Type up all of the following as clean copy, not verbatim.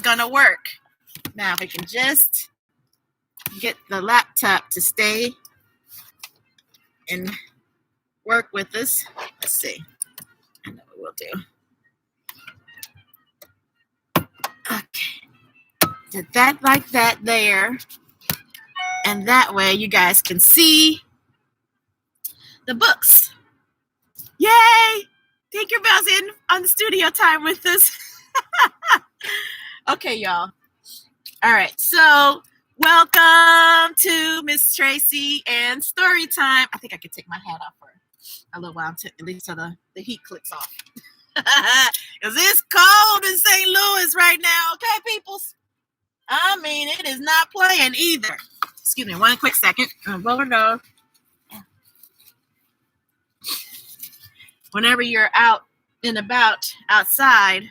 gonna work. Now, if I can just get the laptop to stay and work with us. Let's see. I know what we'll do. Okay. Did that like that there. And that way you guys can see the books. Yay! Tinkerbell's in on the studio time with us. Okay, y'all. All right, so welcome to Ms Tracey and story time. I think I could take my hat off for a little while, at least so the heat clicks off. Because it's cold in St. Louis right now, okay, peoples? I mean, it is not playing either. Excuse me, one quick second. Roll it off. Whenever you're out and about outside,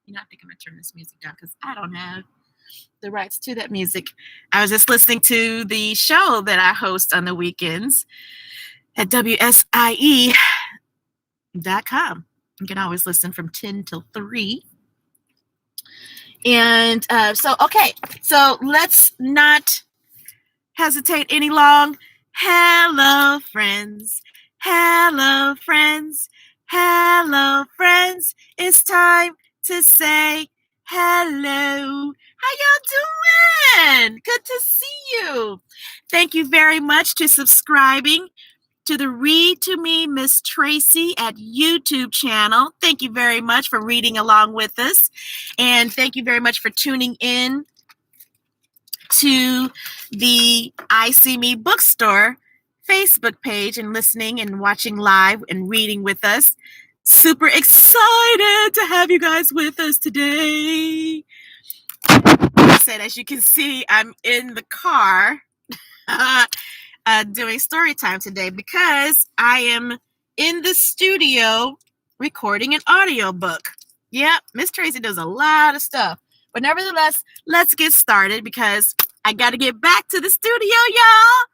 I think I'm going to turn this music down because I don't have the rights to that music. I was just listening to the show that I host on the weekends at WSIE.com. You can always listen from 10 till 3. And so let's not hesitate any long. Hello, friends. Hello, friends. Hello, friends. It's time to say hello. How y'all doing? Good to see you. Thank you very much to subscribing to the Read to Me Ms Tracey at YouTube channel. Thank you very much for reading along with us. And thank you very much for tuning in to the I See Me Bookstore Facebook page and listening and watching live and reading with us. Super excited to have you guys with us today. Like I said, as you can see, I'm in the car doing story time today because I am in the studio recording an audiobook. Yeah, Ms Tracey does a lot of stuff. But nevertheless, let's get started because I got to get back to the studio, y'all.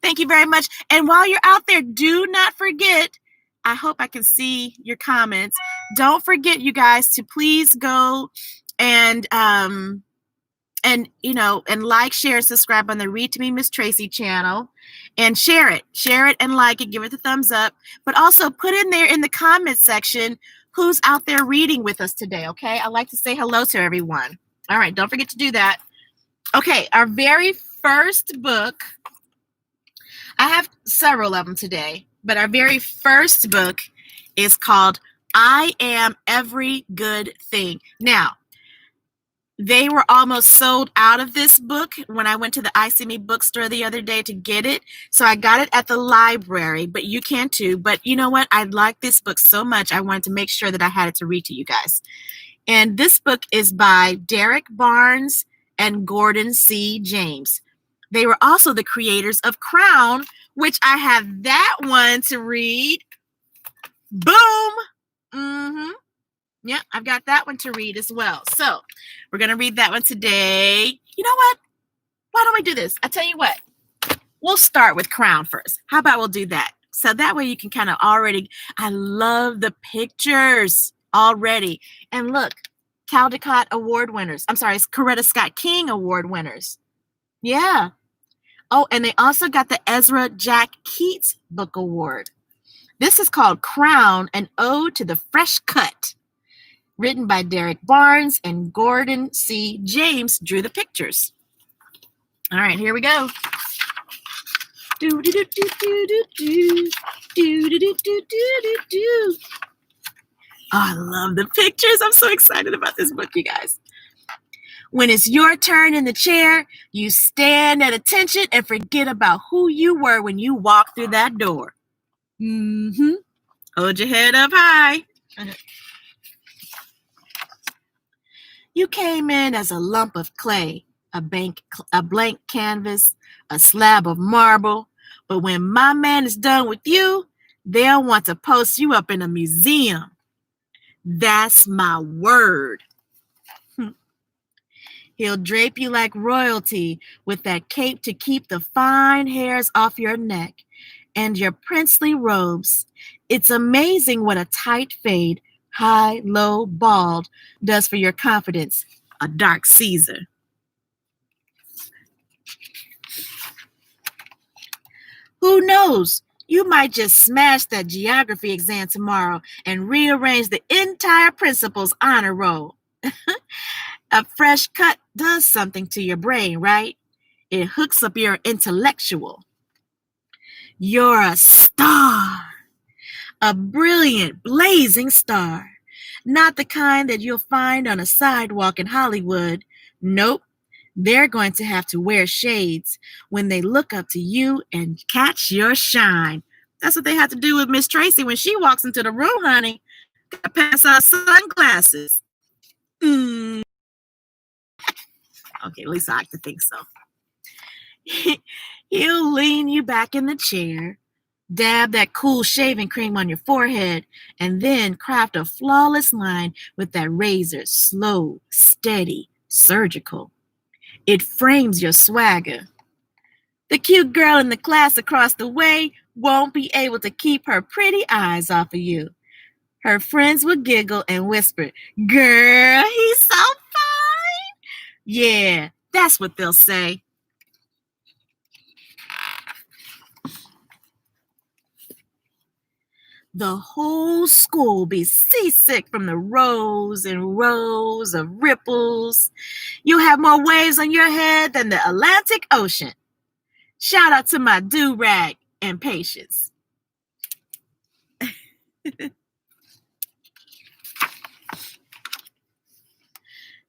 Thank you very much. And while you're out there, do not forget, I hope I can see your comments. Don't forget, you guys, to please go and like, share, and subscribe on the Read to Me Ms Tracey channel and share it and like it, give it a thumbs up, but also put in there in the comment section who's out there reading with us today. Okay. I like to say hello to everyone. All right. Don't forget to do that. Okay. Our very first book, I have several of them today, but our very first book is called I Am Every Good Thing. Now, they were almost sold out of this book when I went to the I See Me bookstore the other day to get it. So I got it at the library, but you can too. But you know what? I like this book so much. I wanted to make sure that I had it to read to you guys. And this book is by Derrick Barnes and Gordon C. James. They were also the creators of Crown, which I have that one to read. Boom. Mm-hmm. Yeah, I've got that one to read as well. So we're going to read that one today. You know what? Why don't we do this? I tell you what. We'll start with Crown first. How about we'll do that? So that way you can kind of already, I love the pictures already. And look, Caldecott Award winners. I'm sorry, it's Coretta Scott King Award winners. Yeah. Oh, and they also got the Ezra Jack Keats Book Award. This is called Crown, an Ode to the Fresh Cut. Written by Derrick Barnes and Gordon C. James drew the pictures. All right, here we go. Oh, I love the pictures. I'm so excited about this book, you guys. When it's your turn in the chair, you stand at attention and forget about who you were when you walked through that door. Mm-hmm. Hold your head up high. You came in as a lump of clay, a blank canvas, a slab of marble. But when my man is done with you, they'll want to post you up in a museum. That's my word. He'll drape you like royalty with that cape to keep the fine hairs off your neck and your princely robes. It's amazing what a tight fade high, low, bald does for your confidence a dark Caesar. Who knows? You might just smash that geography exam tomorrow and rearrange the entire principal's honor roll. A fresh cut does something to your brain, right? It hooks up your intellectual. You're a star. A brilliant, blazing star. Not the kind that you'll find on a sidewalk in Hollywood. Nope. They're going to have to wear shades when they look up to you and catch your shine. That's what they have to do with Ms. Tracey when she walks into the room, honey. Gotta pass out sunglasses. Okay, at least I like to think so. He'll lean you back in the chair, dab that cool shaving cream on your forehead, and then craft a flawless line with that razor, slow, steady, surgical. It frames your swagger. The cute girl in the class across the way won't be able to keep her pretty eyes off of you. Her friends will giggle and whisper, "Girl, he's so fine." Yeah, that's what they'll say. The whole school will be seasick from the rows and rows of ripples. You'll have more waves on your head than the Atlantic Ocean. Shout out to my do-rag and Patience.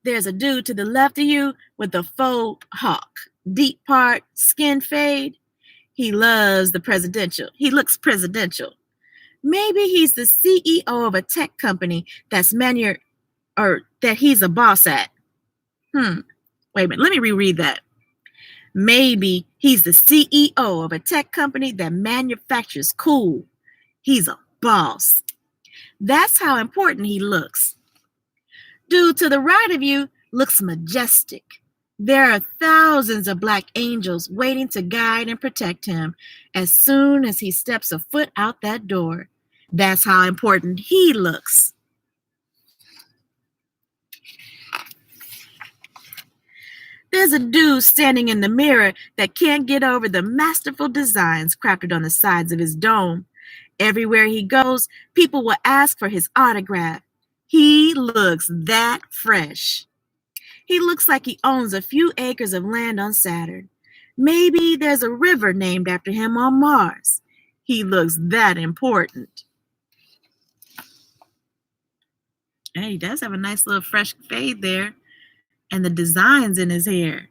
There's a dude to the left of you with a faux hawk, deep part, skin fade. He loves the presidential. He looks presidential. Maybe he's the CEO of a tech company that he's a boss at. Wait a minute, let me reread that. Maybe he's the CEO of a tech company that manufactures cool. He's a boss. That's how important he looks. Dude to the right of you looks majestic. There are thousands of black angels waiting to guide and protect him as soon as he steps a foot out that door. That's how important he looks. There's a dude standing in the mirror that can't get over the masterful designs crafted on the sides of his dome. Everywhere he goes, people will ask for his autograph. He looks that fresh. He looks like he owns a few acres of land on Saturn. Maybe there's a river named after him on Mars. He looks that important. Hey, he does have a nice little fresh fade there. And the designs in his hair.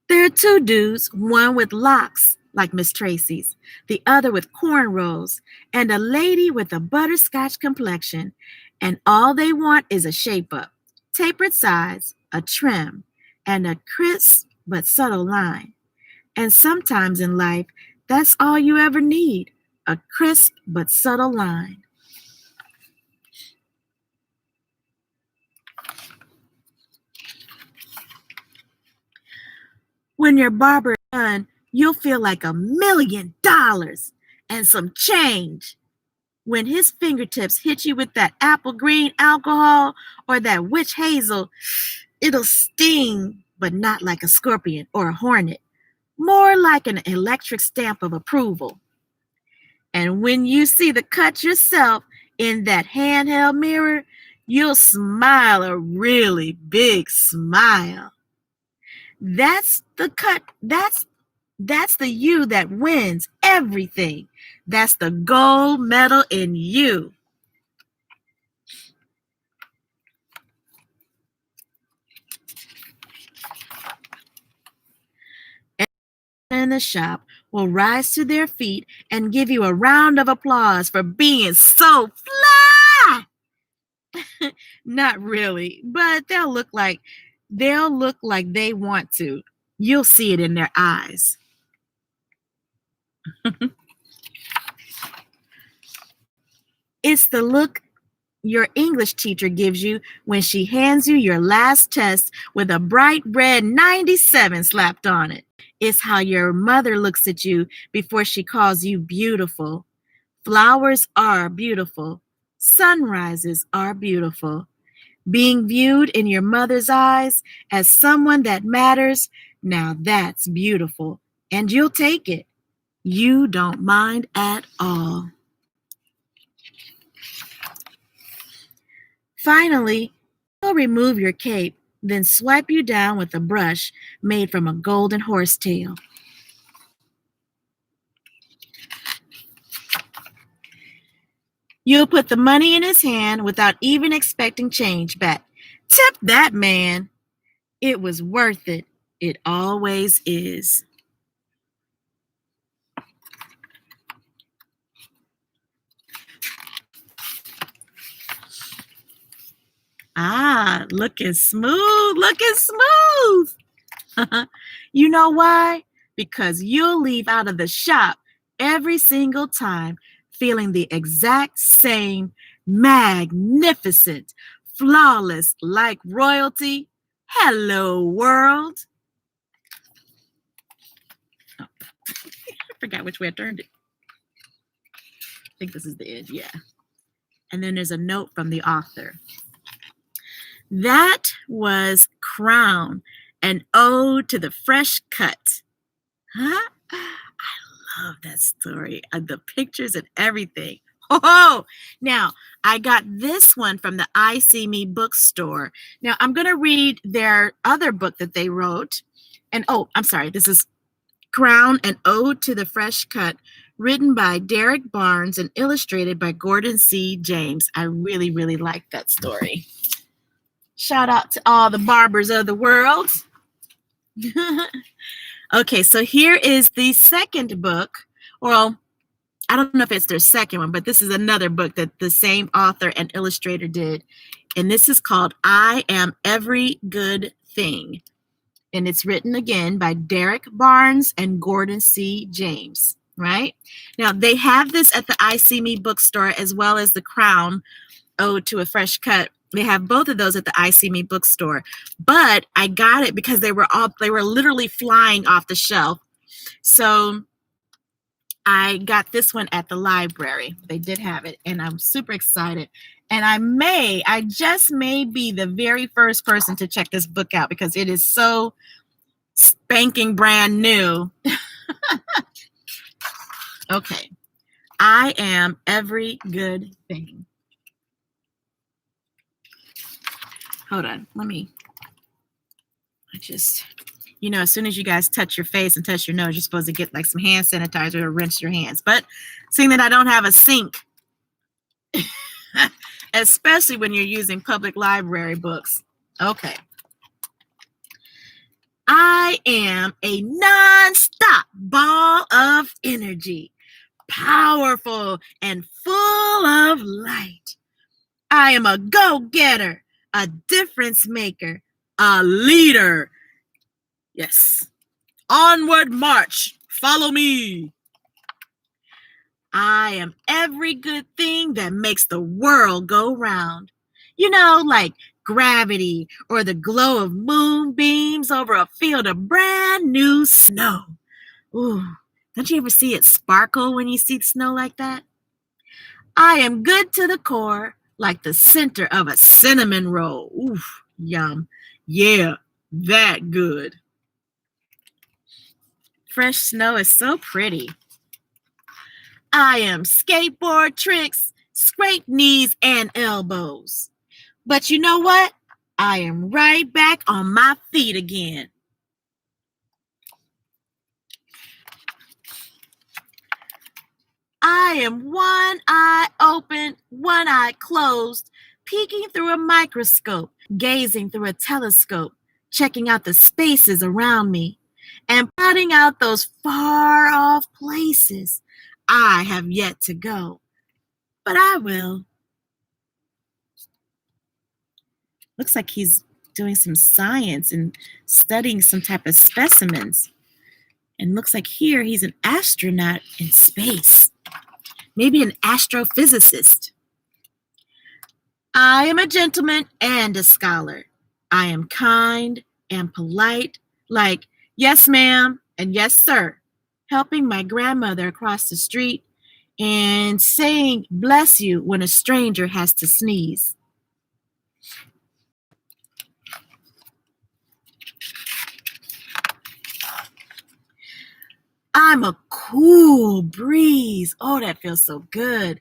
There are two dudes, one with locks like Ms. Tracey's, the other with cornrows, and a lady with a butterscotch complexion. And all they want is a shape-up, tapered sides, a trim, and a crisp but subtle line. And sometimes in life, that's all you ever need, a crisp but subtle line. When your barber is done, you'll feel like $1 million and some change. When his fingertips hit you with that apple green alcohol or that witch hazel, it'll sting, but not like a scorpion or a hornet, more like an electric stamp of approval. And when you see the cut yourself in that handheld mirror, you'll smile a really big smile. That's the cut. That's the you that wins everything. That's the gold medal in you. Everyone in the shop will rise to their feet and give you a round of applause for being so fly. Not really, but they'll look like they want to. You'll see it in their eyes. It's the look your English teacher gives you when she hands you your last test with a bright red 97 slapped on it. It's how your mother looks at you before she calls you beautiful. Flowers are beautiful. Sunrises are beautiful. Being viewed in your mother's eyes as someone that matters, now that's beautiful. And you'll take it. You don't mind at all. Finally, he'll remove your cape, then swipe you down with a brush made from a golden horse tail. You'll put the money in his hand without even expecting change back. Tip that man. It was worth it. It always is. Looking smooth, looking smooth. You know why? Because you'll leave out of the shop every single time feeling the exact same magnificent, flawless, like royalty. Hello, world. Oh, I forgot which way I turned it. I think this is the end, yeah. And then there's a note from the author. That was Crown, an ode to the fresh cut. Huh? I love that story. The pictures and everything. Oh, now I got this one from the I See Me bookstore. Now I'm going to read their other book that they wrote. And I'm sorry, this is Crown, an ode to the fresh cut, written by Derrick Barnes and illustrated by Gordon C. James. I really, really like that story. Shout out to all the barbers of the world. Okay, so here is the second book. Well, I don't know if it's their second one, but this is another book that the same author and illustrator did. And this is called I Am Every Good Thing. And it's written again by Derrick Barnes and Gordon C. James, right? Now, they have this at the I See Me bookstore as well as the Crown Ode to a Fresh Cut. They have both of those at the I See Me bookstore, but I got it because they were literally flying off the shelf. So I got this one at the library. They did have it, and I'm super excited. And I just may be the very first person to check this book out because it is so spanking brand new. Okay. I Am Every Good Thing. Hold on, as soon as you guys touch your face and touch your nose, you're supposed to get like some hand sanitizer to rinse your hands. But seeing that I don't have a sink, especially when you're using public library books. Okay. I am a non-stop ball of energy, powerful and full of light. I am a go-getter, a difference maker, a leader. Yes. Onward march. Follow me. I am every good thing that makes the world go round. Like gravity or the glow of moonbeams over a field of brand new snow. Ooh, don't you ever see it sparkle when you see snow like that? I am good to the core, like the center of a cinnamon roll. Oof, yum. Yeah, that good. Fresh snow is so pretty. I am skateboard tricks, scrape knees and elbows. But you know what? I am right back on my feet again. I am one eye open, one eye closed, peeking through a microscope, gazing through a telescope, checking out the spaces around me, and plotting out those far-off places I have yet to go. But I will. Looks like he's doing some science and studying some type of specimens. And looks like here he's an astronaut in space. Maybe an astrophysicist. I am a gentleman and a scholar. I am kind and polite, like, yes, ma'am, And yes, sir, helping my grandmother across the street and saying bless you when a stranger has to sneeze. I'm a cool breeze. Oh, that feels so good.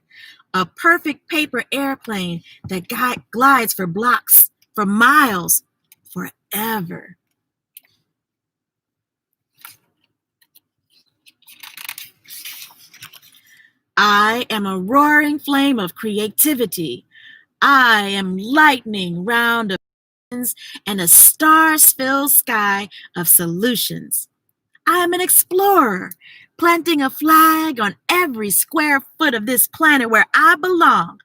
A perfect paper airplane that glides for blocks, for miles, forever. I am a roaring flame of creativity. I am lightning round of winds and a star-filled sky of solutions. I am an explorer, planting a flag on every square foot of this planet where I belong.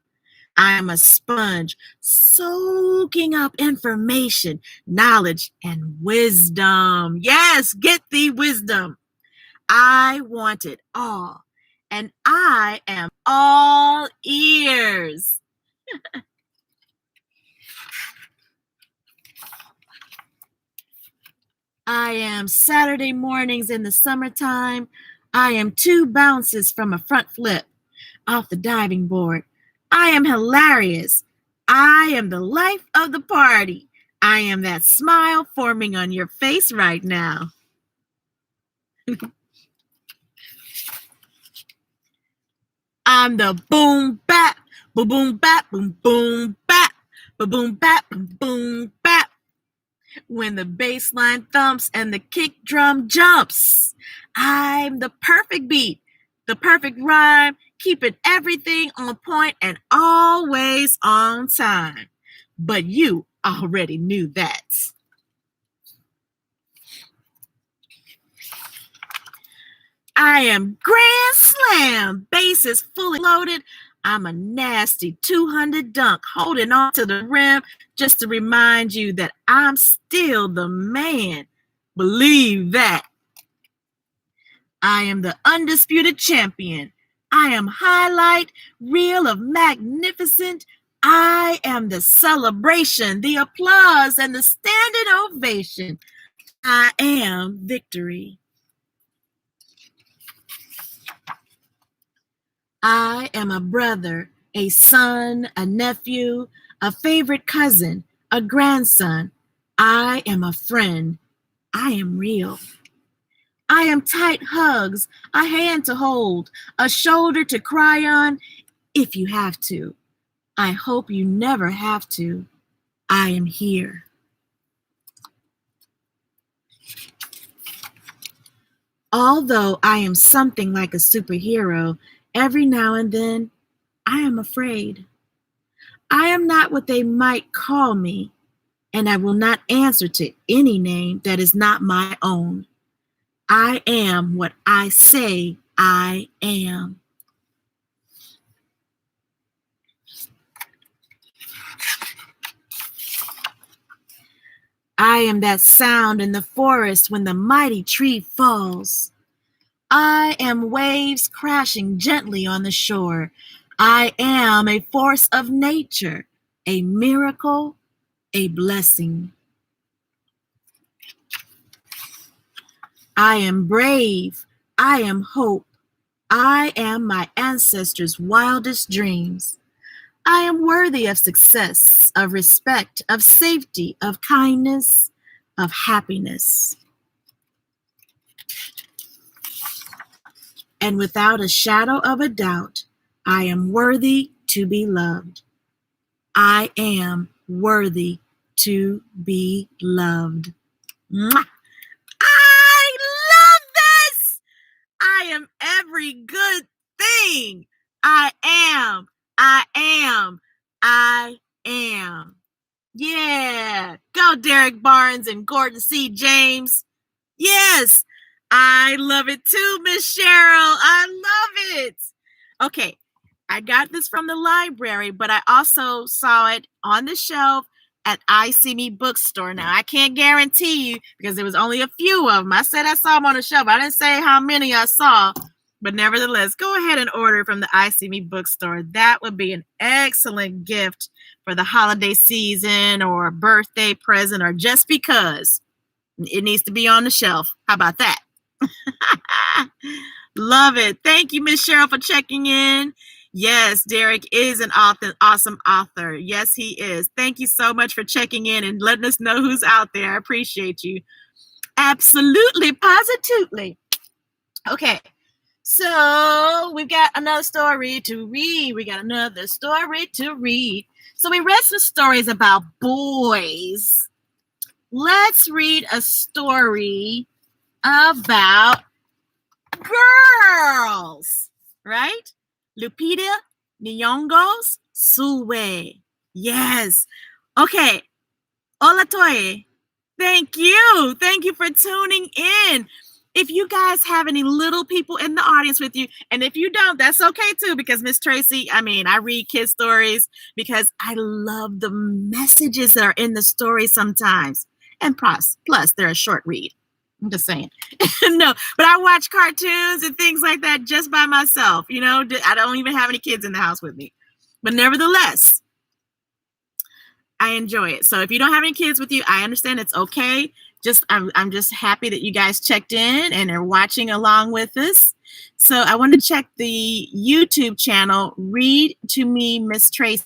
I am a sponge, soaking up information, knowledge, and wisdom. Yes, get thee wisdom. I want it all, and I am all ears. I am Saturday mornings in the summertime. I am 2 bounces from a front flip off the diving board. I am hilarious. I am the life of the party. I am that smile forming on your face right now. I'm the boom bap, boom boom bap, boom boom bap, boom boom bap, boom boom bap. When the bass line thumps and the kick drum jumps, I'm the perfect beat, the perfect rhyme, keeping everything on point and always on time. But you already knew that. I am grand slam, bases fully loaded. I'm a nasty 200 dunk holding on to the rim just to remind you that I'm still the man. Believe that. I am the undisputed champion. I am highlight reel of magnificent. I am the celebration, the applause, and the standing ovation. I am victory. I am a brother, a son, a nephew, a favorite cousin, a grandson. I am a friend. I am real. I am tight hugs, a hand to hold, a shoulder to cry on if you have to. I hope you never have to. I am here. Although I am something like a superhero, every now and then I am afraid. I am not what they might call me, and I will not answer to any name that is not my own. I am what I say I am. I am that sound in the forest when the mighty tree falls. I am waves crashing gently on the shore. I am a force of nature, a miracle, a blessing. I am brave. I am hope. I am my ancestors' wildest dreams. I am worthy of success, of respect, of safety, of kindness, of happiness. And without a shadow of a doubt, I am worthy to be loved. I am worthy to be loved. Mwah! I love this! I am every good thing. I am. I am. I am. Yeah. Go Derrick Barnes and Gordon C. James. Yes. I love it too, Miss Cheryl. I love it. Okay. I got this from the library, but I also saw it on the shelf at I See Me bookstore. Now, I can't guarantee you because there was only a few of them. I said I saw them on the shelf. I didn't say how many I saw, but nevertheless, go ahead and order from the I See Me bookstore. That would be an excellent gift for the holiday season or a birthday present or just because it needs to be on the shelf. How about that? Love it. Thank you, Miss Cheryl, for checking in. Yes, Derrick is an awesome author. Yes, he is. Thank you so much for checking in and letting us know who's out there. I appreciate you. Absolutely, positively. Okay, so we've got another story to read. So we read some stories about boys. Let's read a story about girls, right? Lupita, Nyongo's Sulwe. Yes. Okay. Hola Toye. Thank you. Thank you for tuning in. If you guys have any little people in the audience with you, and if you don't, that's okay too, because Ms. Tracey, I read kid stories because I love the messages that are in the story sometimes. And plus, they're a short read. I'm just saying. No, but I watch cartoons and things like that just by myself. You know, I don't even have any kids in the house with me. But nevertheless, I enjoy it. So if you don't have any kids with you, I understand. It's okay. I'm just happy that you guys checked in and are watching along with us. So I want to check the YouTube channel, Read to Me, Ms Tracey.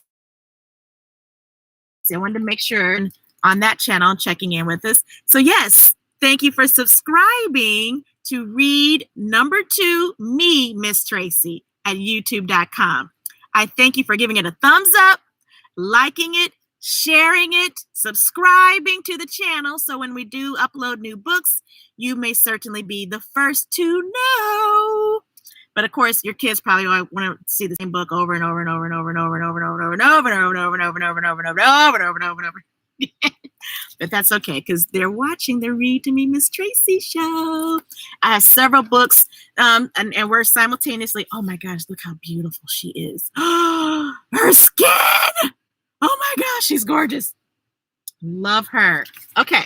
I wanted to make sure on that channel checking in with us. So yes, thank you for subscribing to Read #2 Me, Ms Tracey at youtube.com. I thank you for giving it a thumbs up, liking it, sharing it, subscribing to the channel, so when we do upload new books, you may certainly be the first to know. But of course, your kids probably want to see the same book over and over and over and over and over and over and over and over and over and over and over and over and over and over and over and over and over and over. But that's okay, because they're watching the Read to Me Ms Tracey show. I have several books, and we're simultaneously, oh my gosh, look how beautiful she is. Her skin! Oh my gosh, she's gorgeous. Love her. Okay.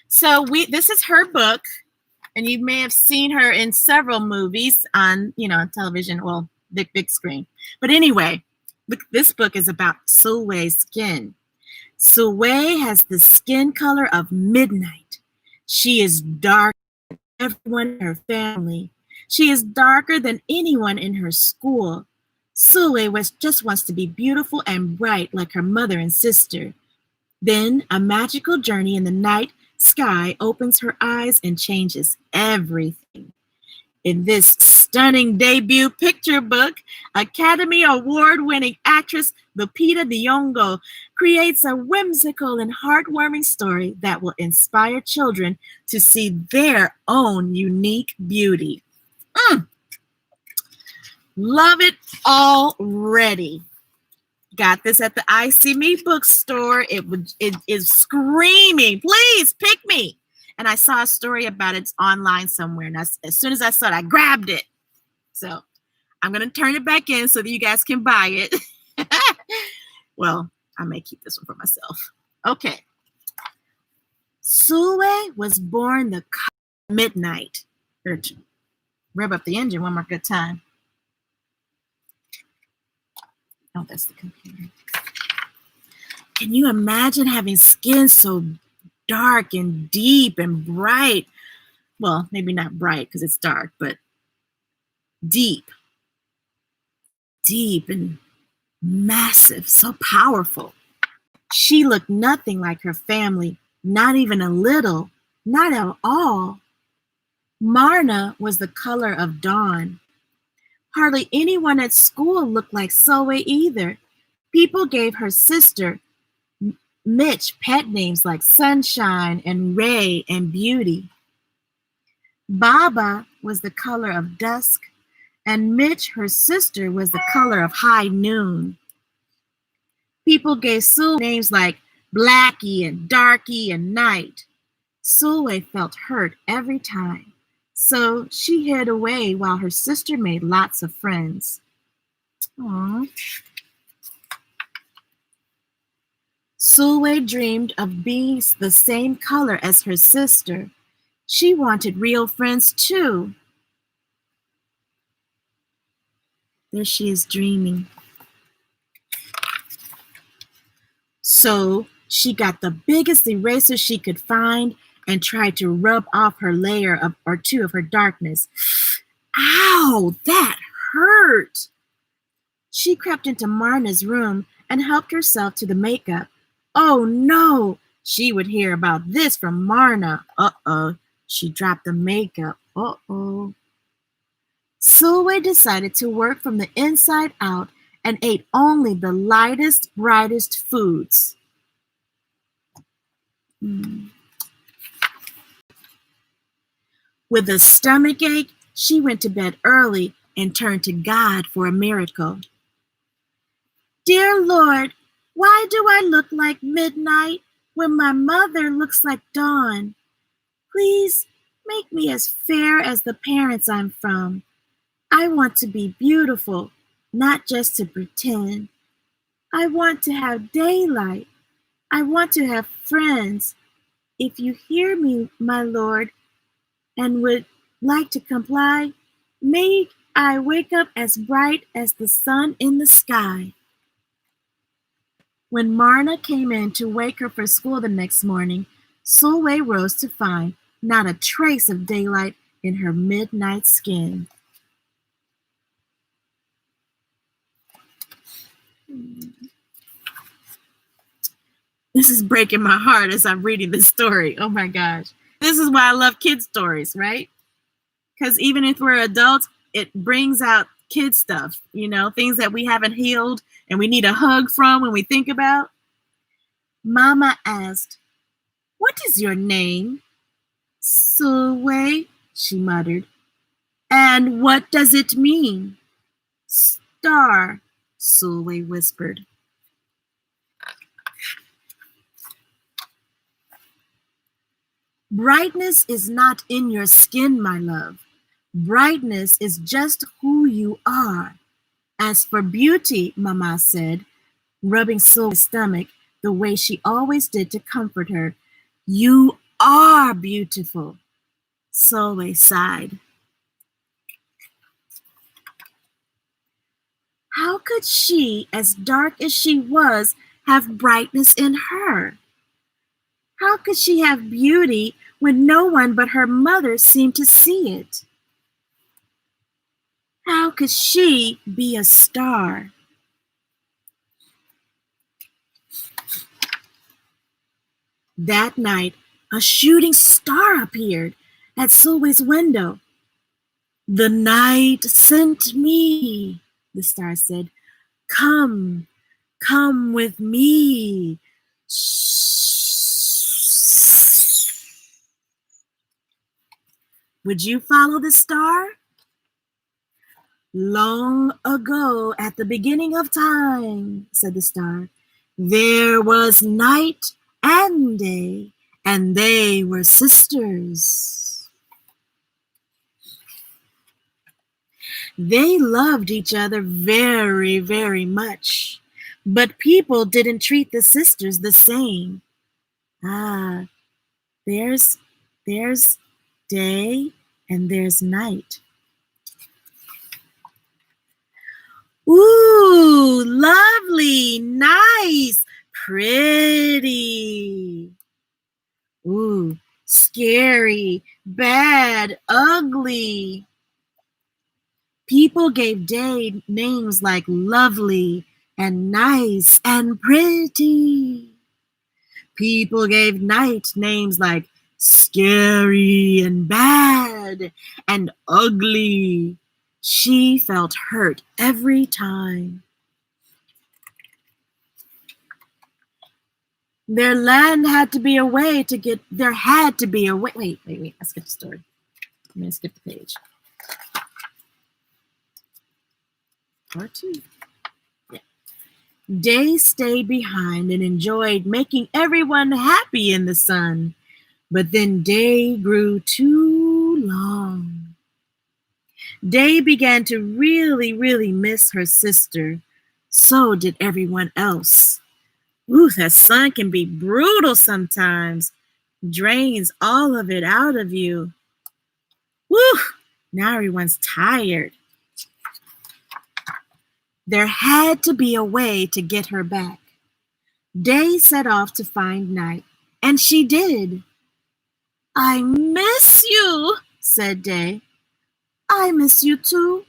So this is her book, and you may have seen her in several movies on, television, well, big screen. But anyway, look, this book is about Sulwe's skin. Sulwe has the skin color of midnight. She is darker than everyone in her family. She is darker than anyone in her school. Sulwe just wants to be beautiful and bright like her mother and sister. Then a magical journey in the night sky opens her eyes and changes everything. In this stunning debut picture book, Academy Award-winning actress Lupita Nyongo creates a whimsical and heartwarming story that will inspire children to see their own unique beauty. Love it already. Got this at the ICME bookstore. It is screaming, please pick me. And I saw a story about it online somewhere. And as soon as I saw it, I grabbed it. So I'm going to turn it back in so that you guys can buy it. Well, I may keep this one for myself. Okay. Sulwe was born the midnight. Rev up the engine one more good time. Oh, that's the computer. Can you imagine having skin so dark and deep and bright? Well, maybe not bright because it's dark, but deep and massive, so powerful. She looked nothing like her family, not even a little, not at all. Marna was the color of dawn. Hardly anyone at school looked like Sulwe either. People gave her sister, Mitch, pet names like Sunshine and Ray and Beauty. Baba was the color of dusk, and Mitch, her sister, was the color of high noon. People gave Sulwe names like Blackie and Darky and Night. Sulwe felt hurt every time, so she hid away while her sister made lots of friends. Aww. Sulwe dreamed of being the same color as her sister. She wanted real friends too. There she is dreaming. So she got the biggest eraser she could find and tried to rub off her layer or two of her darkness. Ow, that hurt! She crept into Marna's room and helped herself to the makeup. Oh no! She would hear about this from Marna. Uh-oh. She dropped the makeup. Uh-oh. Sulwe decided to work from the inside out and ate only the lightest, brightest foods. With a stomachache, she went to bed early and turned to God for a miracle. Dear Lord, why do I look like midnight when my mother looks like dawn? Please make me as fair as the parents I'm from. I want to be beautiful, not just to pretend. I want to have daylight. I want to have friends. If you hear me, my Lord, and would like to comply, may I wake up as bright as the sun in the sky. When Marna came in to wake her for school the next morning, Sulwe rose to find not a trace of daylight in her midnight skin. This is breaking my heart as I'm reading this story. Oh my gosh. This is why I love kids' stories, right? Because even if we're adults, it brings out kid stuff, things that we haven't healed and we need a hug from when we think about. Mama asked, "What is your name?" "Sulwe," she muttered. "And what does it mean?" "Star," Sulwe whispered. Brightness is not in your skin, my love. Brightness is just who you are. As for beauty, Mama said, rubbing Sulwe's stomach the way she always did to comfort her, you are beautiful. Sulwe sighed. How could she, as dark as she was, have brightness in her? How could she have beauty when no one but her mother seemed to see it? How could she be a star? That night, a shooting star appeared at Sulwe's window. The night sent me, the star said. Come with me. Would you follow the star? Long ago, at the beginning of time, said the star, there was night and day, and they were sisters. They loved each other very, very much, but people didn't treat the sisters the same. There's day and there's night. Ooh, lovely, nice, pretty. Ooh, scary, bad, ugly. People gave day names like lovely and nice and pretty. People gave night names like scary and bad and ugly. She felt hurt every time. There had to be a way. Wait, I skipped the story. I'm going to skip the page. Part 2. Yeah. Day stayed behind and enjoyed making everyone happy in the sun. But then day grew too long. Day began to really, really miss her sister. So did everyone else. Ooh, that sun can be brutal sometimes. Drains all of it out of you. Woo! Now everyone's tired. There had to be a way to get her back. Day set off to find night, and she did. I miss you, said day. I miss you too,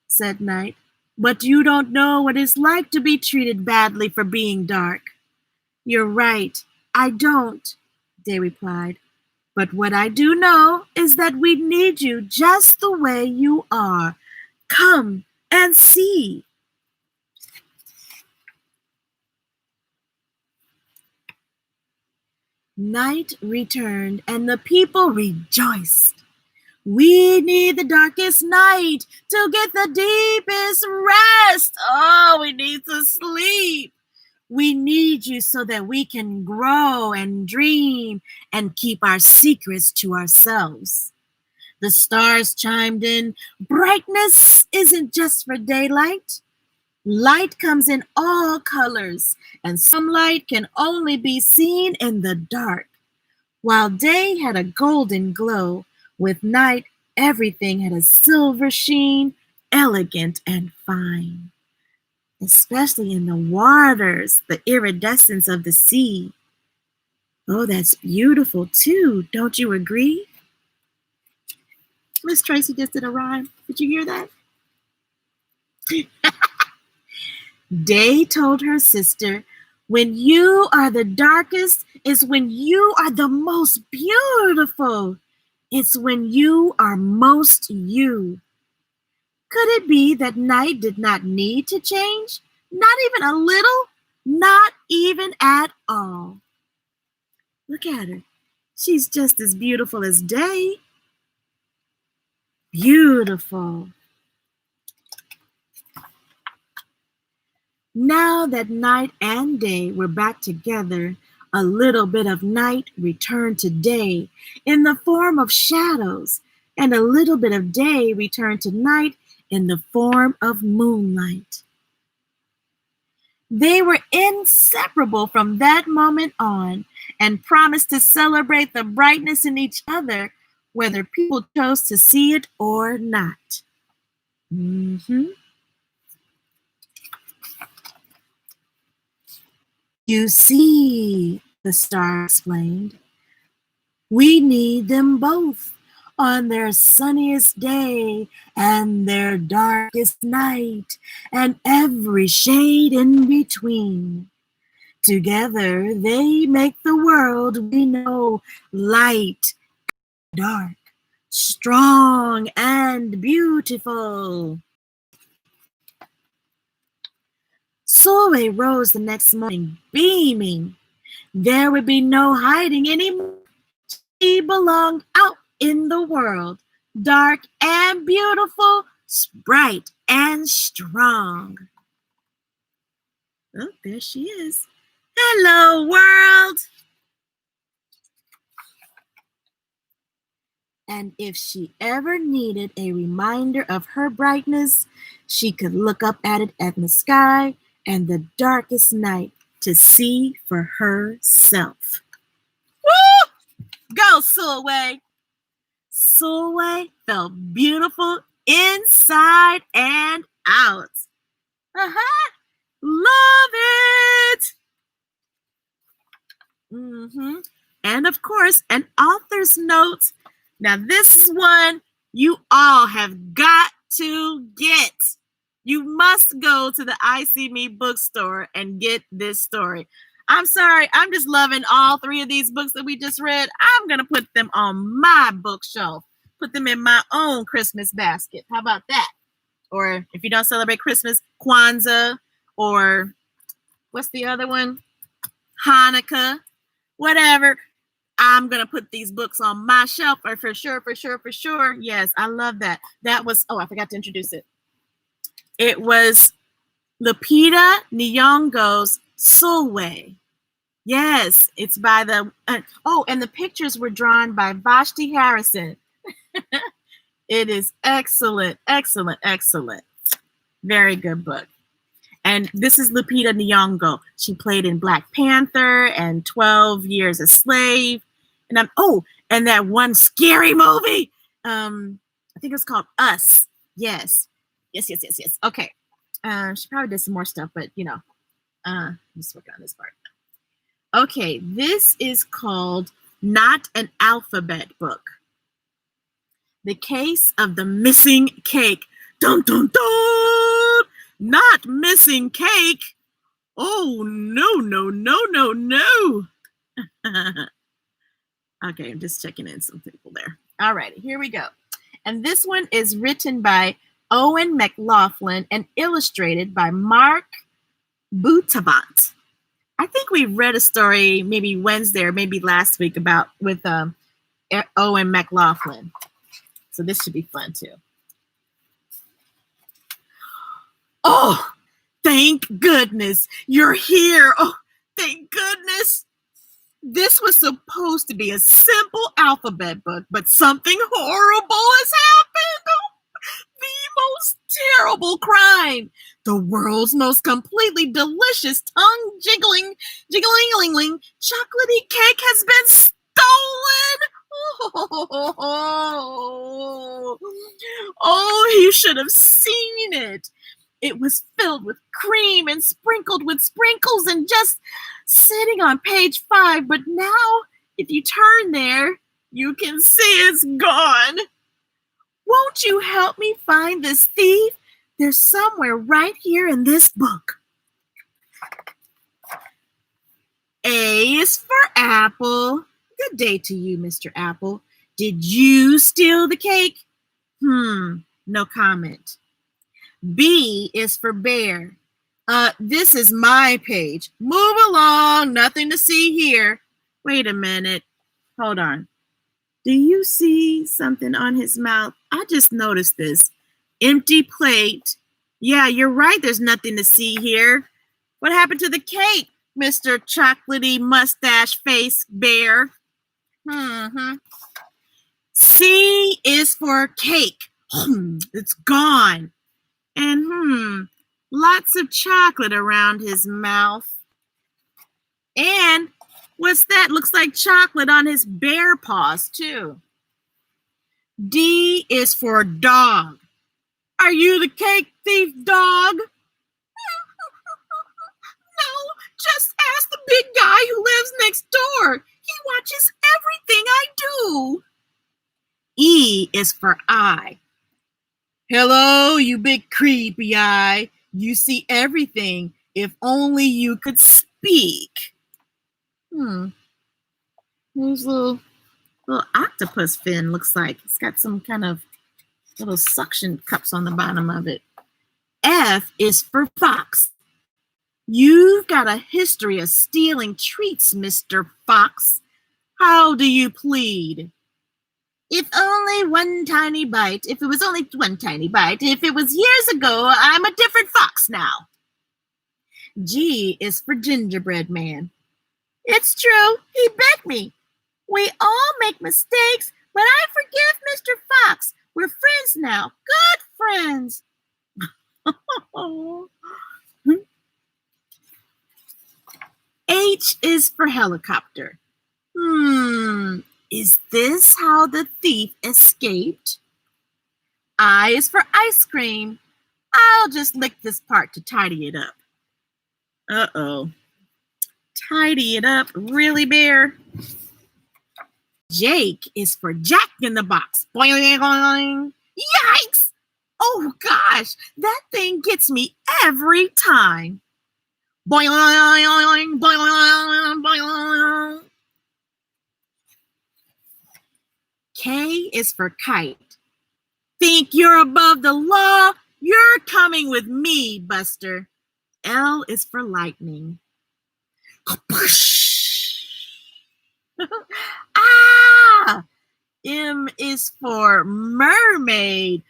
said night. But you don't know what it's like to be treated badly for being dark. You're right, I don't, day replied. But what I do know is that we need you just the way you are. Come and see. Night returned and the people rejoiced. We need the darkest night to get the deepest rest. Oh, we need to sleep. We need you so that we can grow and dream and keep our secrets to ourselves. The stars chimed in. Brightness isn't just for daylight. Light comes in all colors, and some light can only be seen in the dark. While day had a golden glow, with night everything had a silver sheen, elegant and fine. Especially in the waters, the iridescence of the sea. Oh, that's beautiful too, don't you agree? Ms. Tracey just did a rhyme. Did you hear that? Day told her sister, when you are the darkest is when you are the most beautiful. It's when you are most you. Could it be that night did not need to change? Not even a little? Not even at all. Look at her. She's just as beautiful as day. Beautiful. Now that night and day were back together, a little bit of night returned to day in the form of shadows, and a little bit of day returned to night in the form of moonlight. They were inseparable from that moment on and promised to celebrate the brightness in each other, whether people chose to see it or not. You see, the star explained, we need them both on their sunniest day and their darkest night and every shade in between. Together they make the world we know, light, dark, strong and beautiful. Sulwe rose the next morning beaming. There would be no hiding anymore. She belonged out in the world, dark and beautiful, bright and strong. Oh, there she is. Hello, world. And if she ever needed a reminder of her brightness, she could look up at it in the sky and the darkest night to see for herself. Woo! Go, Sulwe! Sulwe felt beautiful inside and out. Love it! And of course, an author's note. Now, this is one you all have got to get. You must go to the I See Me bookstore and get this story. I'm sorry, I'm just loving all three of these books that we just read. I'm going to put them on my bookshelf, put them in my own Christmas basket. How about that? Or if you don't celebrate Christmas, Kwanzaa, or what's the other one? Hanukkah, whatever. I'm going to put these books on my shelf for sure. Yes, I love that. That was, I forgot to introduce it. It was Lupita Nyongo's Sulwe. Yes, it's by the, and the pictures were drawn by Vashti Harrison. It is excellent. Very good book. And this is Lupita Nyongo. She played in Black Panther and 12 Years a Slave. And and that one scary movie. I think it's called Us. Yes. Okay. She probably did some more stuff, but I'm just working on this part. Okay, this is called not an alphabet book. The case of the missing cake. Dun, dun, dun! Not missing cake. Oh, no, no, no, no, no. Okay, I'm just checking in some people there. All right, here we go. And this one is written by Eoin McLaughlin and illustrated by Mark Boutavant. I think we read a story maybe Wednesday or maybe last week about with Eoin McLaughlin. So this should be fun too. Oh, thank goodness you're here. Oh, thank goodness. This was supposed to be a simple alphabet book, but something horrible has happened. Oh, the most terrible crime. The world's most completely delicious, tongue-jiggling, jiggling, chocolatey cake has been stolen. Oh, you should have seen it. It was filled with cream and sprinkled with sprinkles and just sitting on page 5. But now, if you turn there, you can see it's gone. Won't you help me find this thief? They're somewhere right here in this book. A is for apple. Good day to you, Mr. Apple. Did you steal the cake? No comment. B is for bear. This is my page. Move along, nothing to see here. Wait a minute. Hold on. Do you see something on his mouth? I just noticed this. Empty plate. Yeah, you're right. There's nothing to see here. What happened to the cake, Mr. Chocolatey Mustache Face Bear? C is for cake. It's gone. And lots of chocolate around his mouth. And what's that? Looks like chocolate on his bear paws, too. D is for dog. Are you the cake thief, dog? No, just ask the big guy who lives next door. He watches everything I do. E is for eye. Hello, you big creepy eye. You see everything. If only you could speak. There's a little octopus fin, looks like. It's got some kind of little suction cups on the bottom of it. F is for fox. You've got a history of stealing treats, Mr. Fox. How do you plead? If only one tiny bite. If it was only one tiny bite. If it was years ago, I'm a different fox now. G is for gingerbread man. It's true. He bit me. We all make mistakes, but I forgive Mr. Fox. We're friends now. Good friends. H is for helicopter. Is this how the thief escaped? I is for ice cream. I'll just lick this part to tidy it up. Uh-oh. Tidy it up, really, Bear? Jake is for Jack in the Box. Boing, boing. Yikes! Oh, gosh, that thing gets me every time. Boing, boing, boing, boing. K is for kite. Think you're above the law? You're coming with me, Buster. L is for lightning. Ah! M is for mermaid.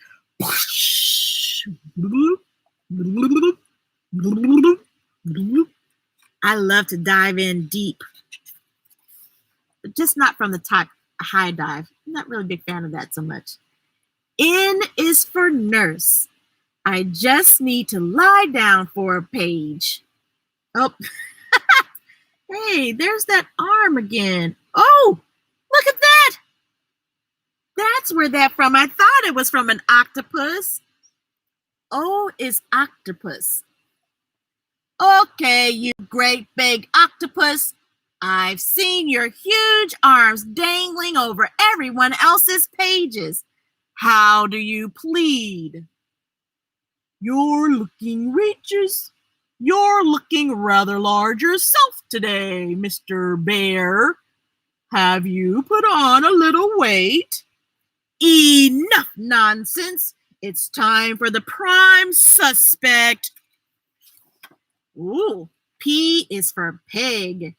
I love to dive in deep, but just not from the top. High dive. I'm not really a big fan of that so much. N is for nurse. I just need to lie down for a page. Oh, hey, there's that arm again. Oh, look at that. That's where that from. I thought it was from an octopus. O is octopus. Okay, you great big octopus. I've seen your huge arms dangling over everyone else's pages. How do you plead? You're looking riches. You're looking rather large yourself today, Mr. Bear. Have you put on a little weight? Enough nonsense. It's time for the prime suspect. Ooh, P is for pig.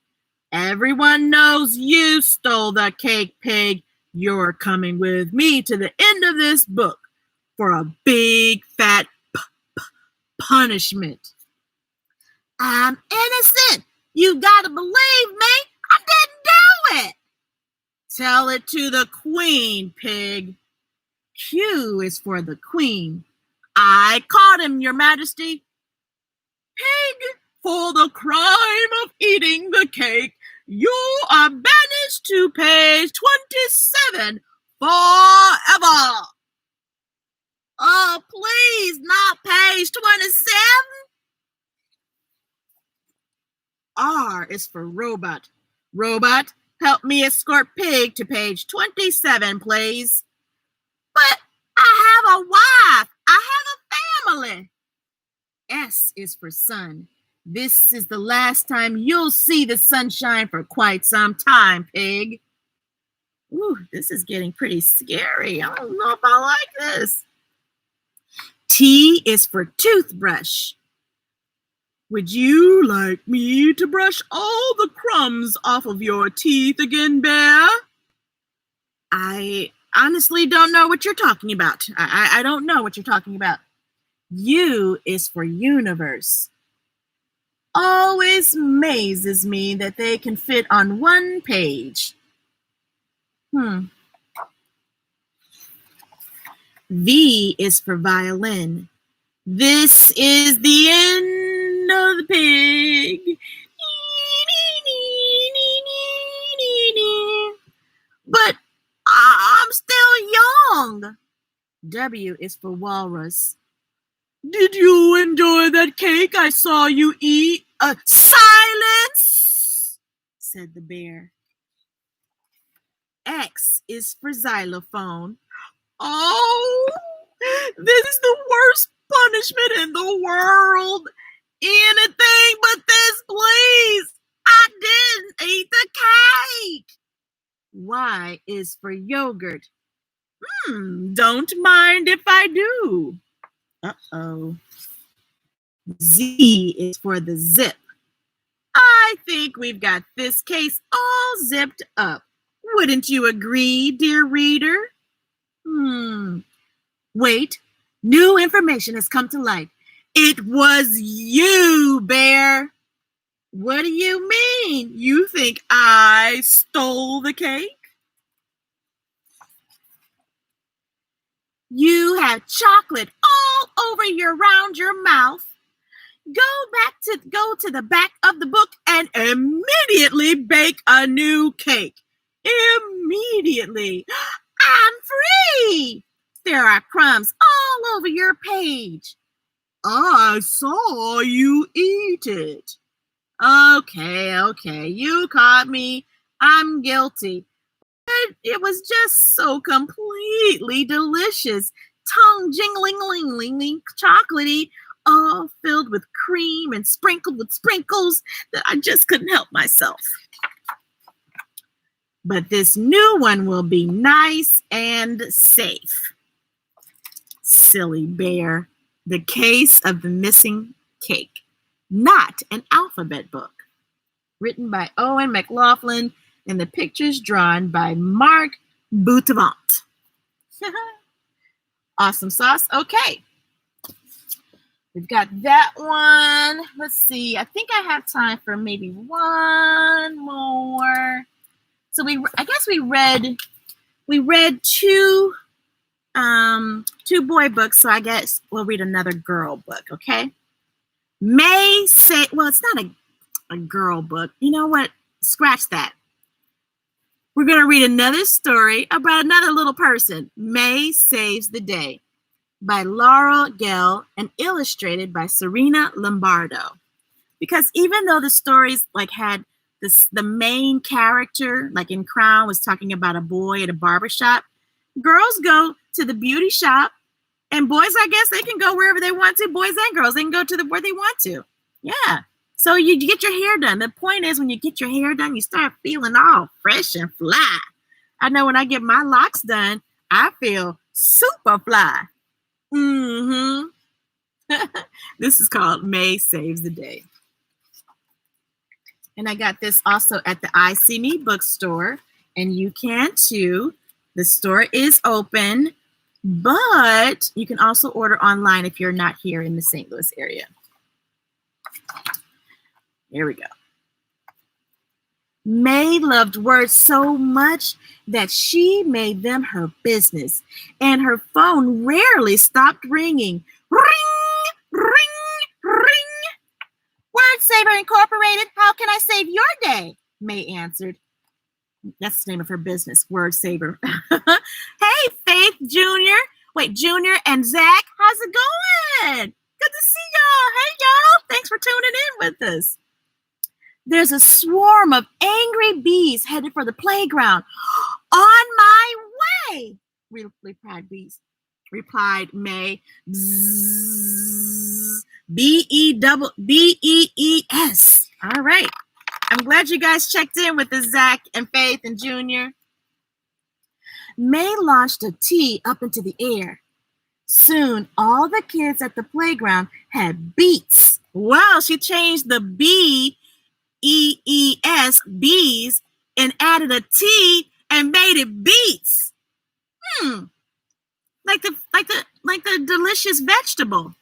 Everyone knows you stole the cake, pig. You're coming with me to the end of this book for a big fat punishment. I'm innocent. You gotta believe me. I didn't do it. Tell it to the queen, pig. Q is for the queen. I caught him, your majesty. Pig, for the crime of eating the cake, you are banished to page 27 forever. Oh, please, not page 27. R is for robot. Robot, help me escort Pig to page 27, please. But I have a wife. I have a family. S is for sun. This is the last time you'll see the sunshine for quite some time, Pig. Ooh, this is getting pretty scary. I don't know if I like this. T is for toothbrush. Would you like me to brush all the crumbs off of your teeth again, Bear? I honestly don't know what you're talking about. I don't know what you're talking about. U is for universe. Always amazes me that they can fit on one page. V is for violin. This is the end of the pig. But I'm still young. W is for walrus. Did you enjoy that cake I saw you eat? Silence, said the bear. X is for xylophone. Oh, this is the worst punishment in the world. Anything but this, please. I didn't eat the cake. Y is for yogurt. Don't mind if I do. Uh-oh. Z is for the zip. I think we've got this case all zipped up. Wouldn't you agree, dear reader? Wait, new information has come to light. It was you, Bear. What do you mean? You think I stole the cake? You have chocolate all over around your mouth. Go to the back of the book and immediately bake a new cake. Immediately. I'm free. There are crumbs all over your page. I saw you eat it. Okay, you caught me. I'm guilty. But it was just so completely delicious. Tongue jingling, chocolatey, all filled with cream and sprinkled with sprinkles that I just couldn't help myself. But this new one will be nice and safe. Silly bear. The Case of the Missing Cake. Not an alphabet book. Written by Eoin McLaughlin and the pictures drawn by Mark Boutavant. Awesome sauce. Okay. We've got that one. Let's see. I think I have time for maybe one more. So I guess we read two boy books, so I guess we'll read another girl book, okay? It's not a girl book. You know what? Scratch that. We're going to read another story about another little person. May Saves the Day by Laurel Gehl and illustrated by Serena Lombardo. Because even though the stories had the main character, like in Crown, was talking about a boy at a barbershop. Girls go to the beauty shop, and boys, I guess, they can go wherever they want to. Boys and girls, they can go to where they want to. Yeah. So you get your hair done. The point is, when you get your hair done, you start feeling all fresh and fly. I know when I get my locks done, I feel super fly. Mm-hmm. This is called May Saves the Day. And I got this also at the I See Me bookstore, and you can too. The store is open, but you can also order online if you're not here in the St. Louis area. Here we go. May loved words so much that she made them her business, and her phone rarely stopped ringing. Ring, ring, ring. Word Saver Incorporated, how can I save your day? May answered. That's the name of her business, Word Saver. Hey, Faith Jr. Wait, Junior and Zach, how's it going? Good to see y'all. Hey, y'all. Thanks for tuning in with us. There's a swarm of angry bees headed for the playground. On my way, replied May. Bzzz, B-E-E-E-S. All right. I'm glad you guys checked in with the Zach and Faith and Junior. May launched a T up into the air. Soon, all the kids at the playground had beats. Wow, she changed the B-E-E-S, bees, and added a T and made it beets. Like the delicious vegetable.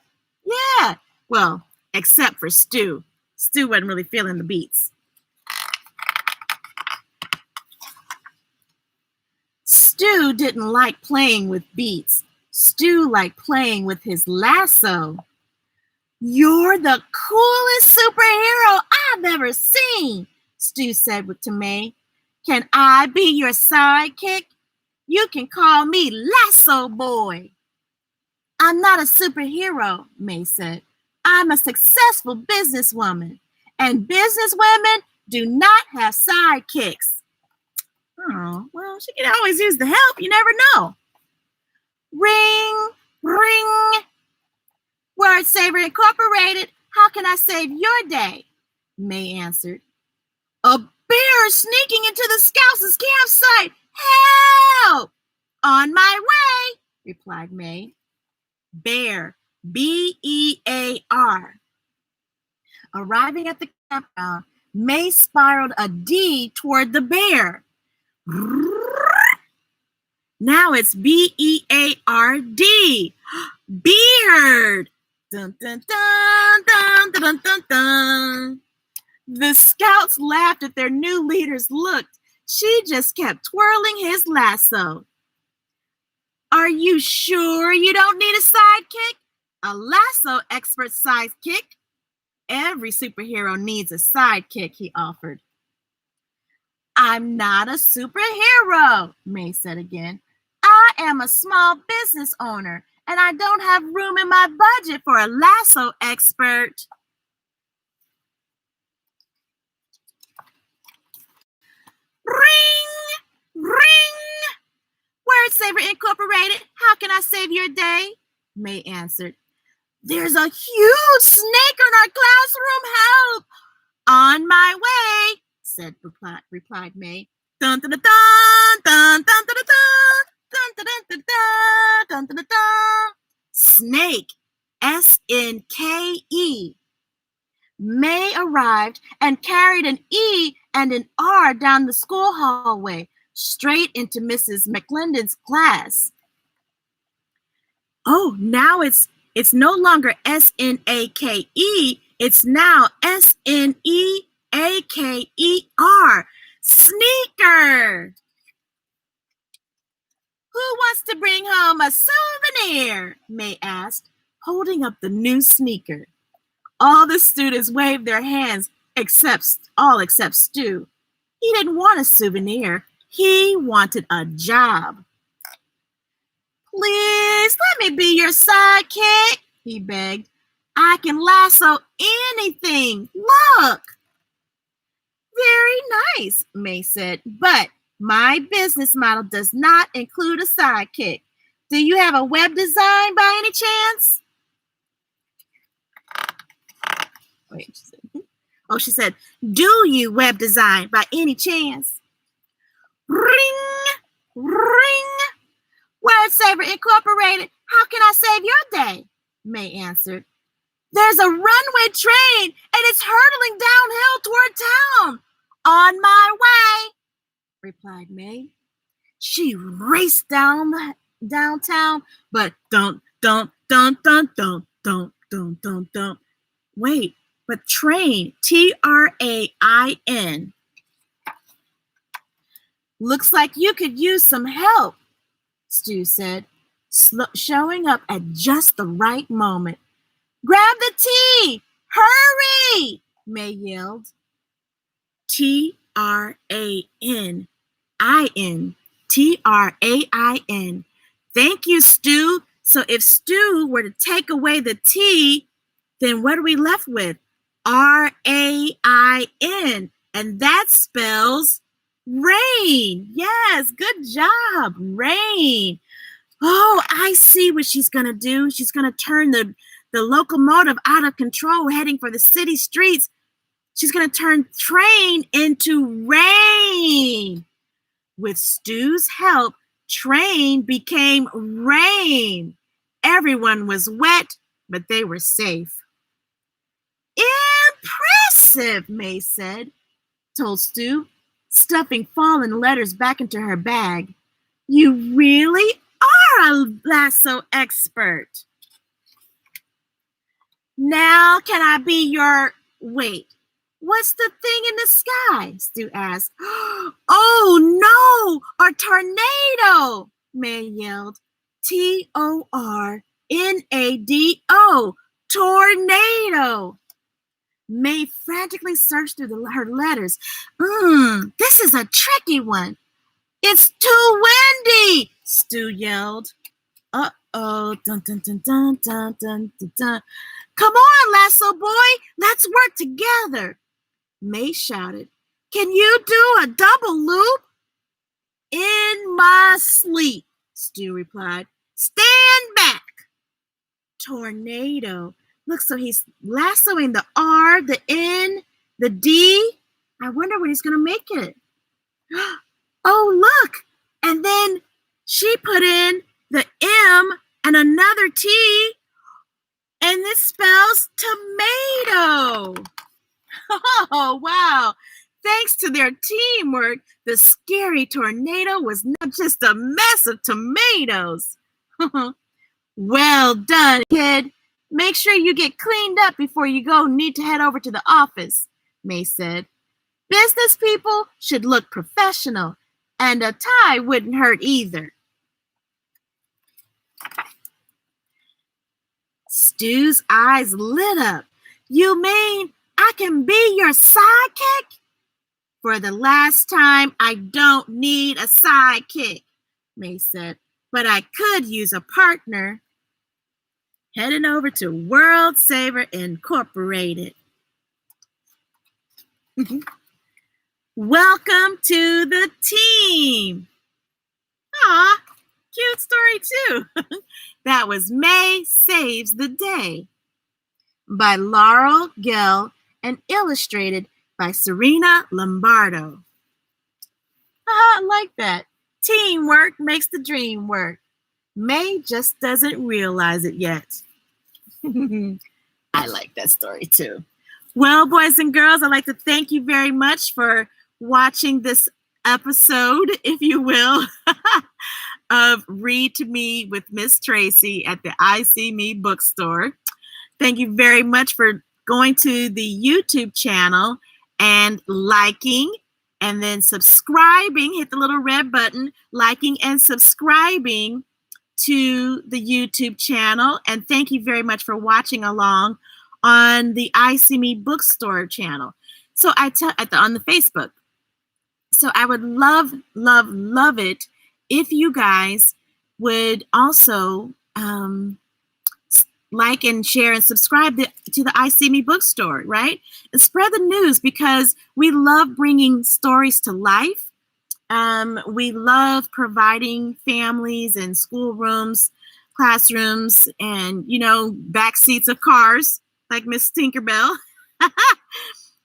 Yeah. Well, except for Stu. Stu wasn't really feeling the beets. Stu didn't like playing with beets. Stu liked playing with his lasso. You're the coolest superhero I've ever seen, Stu said to May. Can I be your sidekick? You can call me Lasso Boy. I'm not a superhero, May said. I'm a successful businesswoman, and businesswomen do not have sidekicks. Oh, well, she can always use the help. You never know. Ring, ring. Word Saver Incorporated, how can I save your day? May answered. A bear is sneaking into the Scouts' campsite. Help! On my way, replied May. Bear, B-E-A-R. Arriving at the campground, May spiraled a D toward the bear. Now it's B-E-A-R-D. Beard. Dun, dun, dun, dun, dun, dun, dun. The Scouts laughed at their new leader's look. She just kept twirling his lasso. Are you sure you don't need a sidekick? A lasso expert sidekick? Every superhero needs a sidekick, he offered. I'm not a superhero, May said again. I am a small business owner, and I don't have room in my budget for a lasso expert. Ring, ring. Word Saver Incorporated, how can I save your day? May answered. There's a huge snake in our classroom. Help! On my way, replied May. Dun dun dun dun dun dun dun dun dun dun dun dun dun. Snake, S-N-K-E. May arrived and carried an E and an R down the school hallway, straight into Mrs. McLaughlин's class. Oh, now it's no longer S-N-A-K-E. It's now S-N-E-A-K-E-R. Sneaker. Who wants to bring home a souvenir? May asked, holding up the new sneaker. All the students waved their hands except Stu. He didn't want a souvenir. He wanted a job. Please let me be your sidekick, he begged. I can lasso anything. Look. Very nice, May said, but my business model does not include a sidekick. Do you have a web design by any chance? Wait, she said, do you web design by any chance? Ring, ring. Word Saver Incorporated, how can I save your day? May answered. There's a runway train and it's hurtling downhill toward town. On my way, replied May. She raced downtown, but don't. Wait, but train, Train. Looks like you could use some help, Stu said, showing up at just the right moment. Grab the tea! Hurry! May yelled. Train. Train. Thank you, Stu. So if Stu were to take away the T, then what are we left with? Rain. And that spells rain. Yes, good job. Rain. Oh, I see what she's going to do. She's going to turn the locomotive out of control heading for the city streets. She's going to turn train into rain. With Stu's help, train became rain. Everyone was wet, but they were safe. Impressive, May said, told Stu, stuffing fallen letters back into her bag. You really are a lasso expert. Now can I be your... Wait, what's the thing in the sky? Stu asked. Oh no, a tornado, May yelled. Tornado, tornado. May frantically searched through her letters. This is a tricky one. It's too windy, Stu yelled. Uh-oh, dun dun dun dun dun dun dun dun. Come on, lasso boy, let's work together, May shouted. Can you do a double loop? In my sleep, Stu replied. Stand back. Tornado. Look, so he's lassoing the R, the N, the D. I wonder when he's going to make it. Oh, look. And then she put in the M and another T, and this spells tomato. Oh, wow. Thanks to their teamwork, the scary tornado was not just a mess of tomatoes. Well done, kid. Make sure you get cleaned up before you need to head over to the office, May said. Business people should look professional, and a tie wouldn't hurt either. Stu's eyes lit up. You mean I can be your sidekick? For the last time, I don't need a sidekick, May said, but I could use a partner. Heading over to World Saver Incorporated. Welcome to the team. Aw, cute story too. That was May Saves the Day by Laurel Gehl and illustrated by Serena Lombardo. I like that. Teamwork makes the dream work. May just doesn't realize it yet. I like that story too. Well, boys and girls, I'd like to thank you very much for watching this episode, if you will, of Read to Me with Ms Tracey at the I See Me bookstore. Thank you very much for going to the YouTube channel and liking and then subscribing. Hit the little red button, liking and subscribing to the YouTube channel. And thank you very much for watching along on the I See Me bookstore channel. So on the Facebook. So I would love it if you guys would also like and share and subscribe to the I See Me bookstore, right? And spread the news because we love bringing stories to life. We love providing families and schoolrooms, classrooms, and, back seats of cars like Miss Tinkerbell.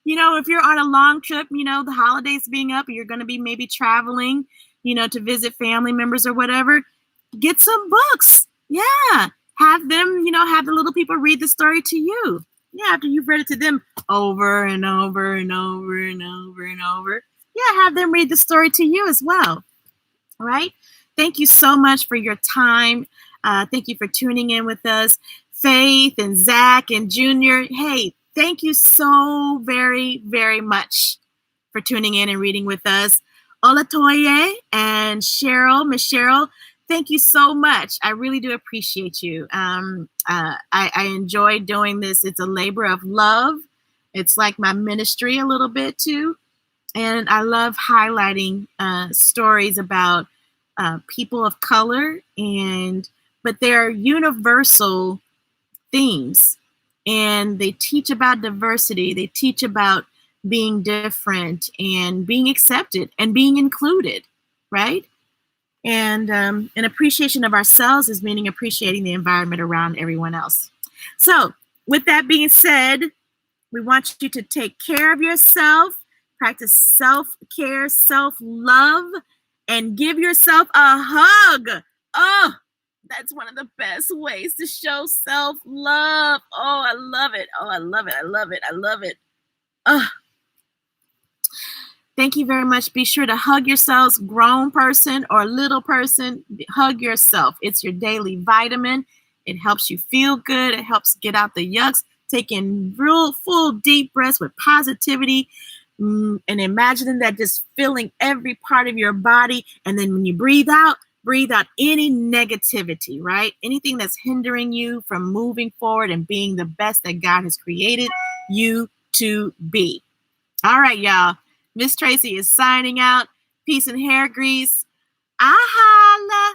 If you're on a long trip, the holidays being up, you're going to be maybe traveling, to visit family members or whatever, get some books. Yeah. Have them, have the little people read the story to you. Yeah. After you've read it to them over and over and over and over and over. Yeah. Have them read the story to you as well. All right. Thank you so much for your time. Thank you for tuning in with us. Faith and Zach and Junior. Hey, thank you so very, very much for tuning in and reading with us. Olatoye and Cheryl, Miss Cheryl, thank you so much. I really do appreciate you. I enjoy doing this. It's a labor of love. It's like my ministry a little bit too. And I love highlighting stories about people of color, but they're universal themes. And they teach about diversity. They teach about being different and being accepted and being included, right? And an appreciation of ourselves is meaning appreciating the environment around everyone else. So with that being said, we want you to take care of yourself, practice self-care, self-love, and give yourself a hug. Oh, that's one of the best ways to show self-love. Oh, I love it. Oh, I love it. I love it. I love it. Oh. Thank you very much. Be sure to hug yourselves, grown person or little person. Hug yourself. It's your daily vitamin. It helps you feel good. It helps get out the yucks. Take in real full deep breaths with positivity and imagining that just filling every part of your body. And then when you breathe out any negativity, right? Anything that's hindering you from moving forward and being the best that God has created you to be. All right, y'all. Ms Tracey is signing out. Peace and hair grease. Ahala.